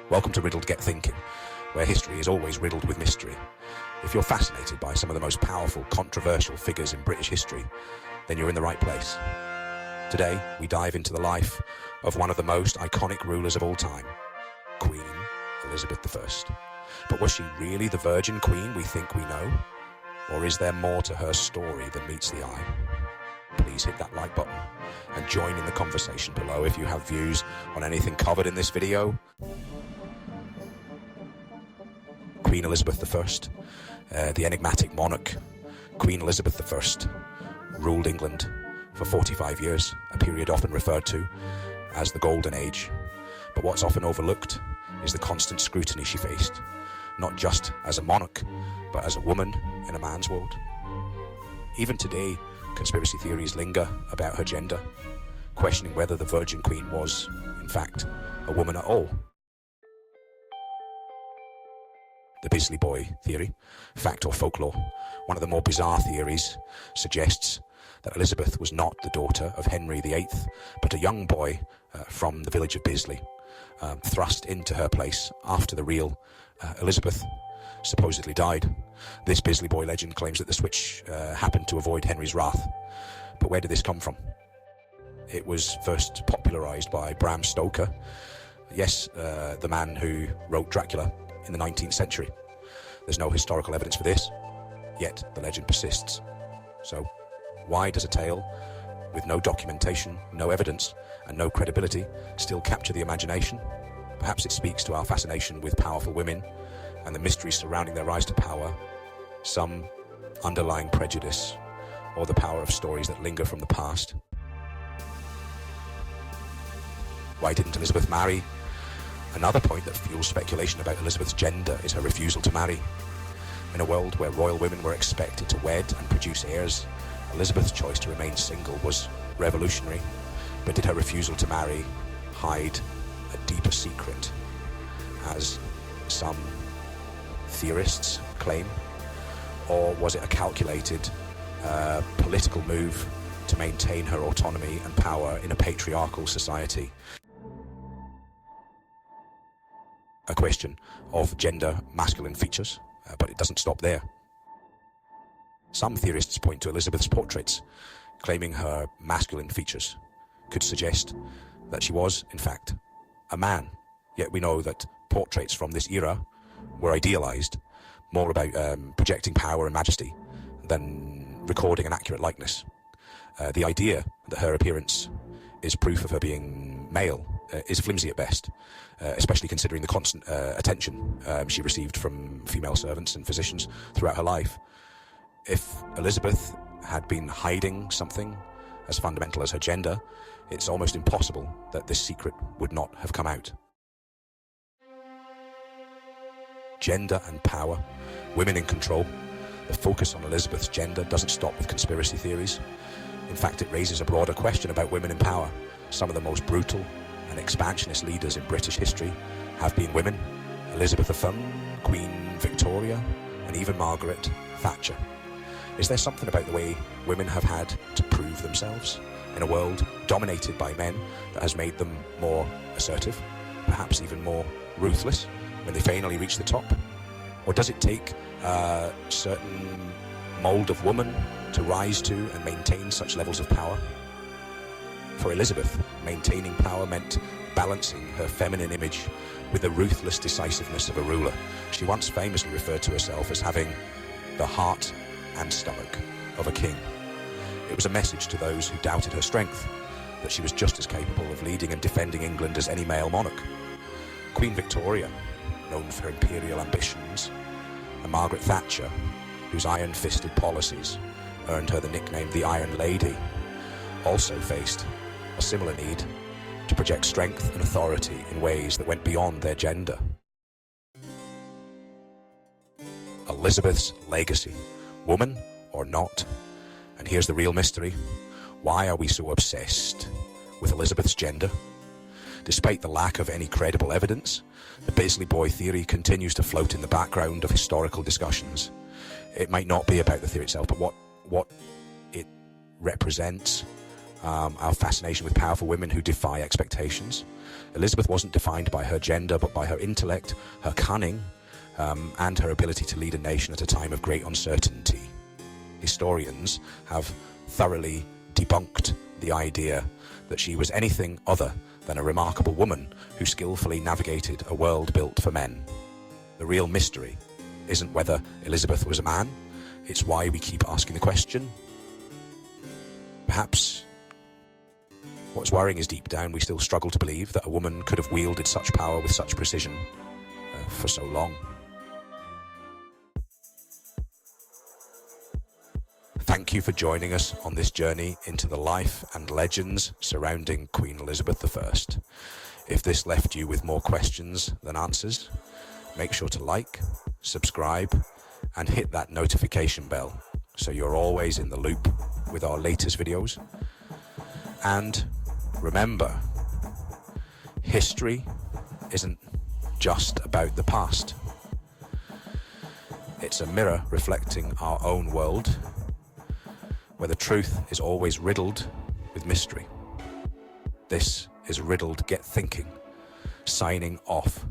Welcome to Riddled Get Thinking, where history is always riddled with mystery. If you're fascinated by some of the most powerful, controversial figures in British history, then you're in the right place. Today, we dive into the life of one of the most iconic rulers of all time, Queen Elizabeth I. But was she really the Virgin Queen we think we know? Or is there more to her story than meets the eye? Please hit that like button and join in the conversation below if you have views on anything covered in this video. Queen Elizabeth I, the enigmatic monarch, Queen Elizabeth I, ruled England for 45 years, a period often referred to as the Golden Age. But what's often overlooked is the constant scrutiny she faced, not just as a monarch, but as a woman in a man's world. Even today, conspiracy theories linger about her gender, questioning whether the Virgin Queen was, in fact, a woman at all. The Bisley Boy theory, fact or folklore, one of the more bizarre theories, suggests that Elizabeth was not the daughter of Henry VIII, but a young boy from the village of Bisley, thrust into her place after the real Elizabeth supposedly died. This Bisley Boy legend claims that the switch happened to avoid Henry's wrath. But where did this come from? It was first popularised by Bram Stoker, yes, the man who wrote Dracula in the 19th century. There's no historical evidence for this, yet the legend persists. So, why does a tale with no documentation, no evidence, and no credibility still capture the imagination? Perhaps it speaks to our fascination with powerful women and the mysteries surrounding their rise to power, some underlying prejudice, or the power of stories that linger from the past. Why didn't Elizabeth marry? Another point that fuels speculation about Elizabeth's gender is her refusal to marry. In a world where royal women were expected to wed and produce heirs, Elizabeth's choice to remain single was revolutionary. But did her refusal to marry hide a deeper secret, as some theorists claim? Or was it a calculated political move to maintain her autonomy and power in a patriarchal society? A question of gender masculine features, but it doesn't stop there. Some theorists point to Elizabeth's portraits, claiming her masculine features could suggest that she was, in fact, a man. Yet we know that portraits from this era were idealized, more about projecting power and majesty than recording an accurate likeness. The idea that her appearance is proof of her being male is flimsy at best, especially considering the constant attention she received from female servants and physicians throughout her life. If Elizabeth had been hiding something as fundamental as her gender, it's almost impossible that this secret would not have come out. Gender and power, women in control. The focus on Elizabeth's gender doesn't stop with conspiracy theories. In fact, it raises a broader question about women in power. Some of the most brutal and expansionist leaders in British history have been women. Elizabeth I, Queen Victoria, and even Margaret Thatcher. Is there something about the way women have had to prove themselves in a world dominated by men that has made them more assertive, perhaps even more ruthless when they finally reach the top? Or does it take a certain mould of woman to rise to and maintain such levels of power? For Elizabeth, maintaining power meant balancing her feminine image with the ruthless decisiveness of a ruler. She once famously referred to herself as having the heart and stomach of a king. It was a message to those who doubted her strength, that she was just as capable of leading and defending England as any male monarch. Queen Victoria, known for her imperial ambitions, and Margaret Thatcher, whose iron-fisted policies earned her the nickname the Iron Lady, also faced a similar need to project strength and authority in ways that went beyond their gender. Elizabeth's legacy, woman or not? And here's the real mystery. Why are we so obsessed with Elizabeth's gender? Despite the lack of any credible evidence, the Bisley Boy theory continues to float in the background of historical discussions. It might not be about the theory itself, but what it represents our fascination with powerful women who defy expectations. Elizabeth wasn't defined by her gender, but by her intellect, her cunning, and her ability to lead a nation at a time of great uncertainty. Historians have thoroughly debunked the idea that she was anything other than a remarkable woman who skillfully navigated a world built for men. The real mystery isn't whether Elizabeth was a man, it's why we keep asking the question. Perhaps what's worrying is deep down we still struggle to believe that a woman could have wielded such power with such precision for so long. Thank you for joining us on this journey into the life and legends surrounding Queen Elizabeth I. If this left you with more questions than answers, make sure to like, subscribe, and hit that notification bell so you're always in the loop with our latest videos. And remember, history isn't just about the past. It's a mirror reflecting our own world, where the truth is always riddled with mystery. This is Riddled Get Thinking, signing off.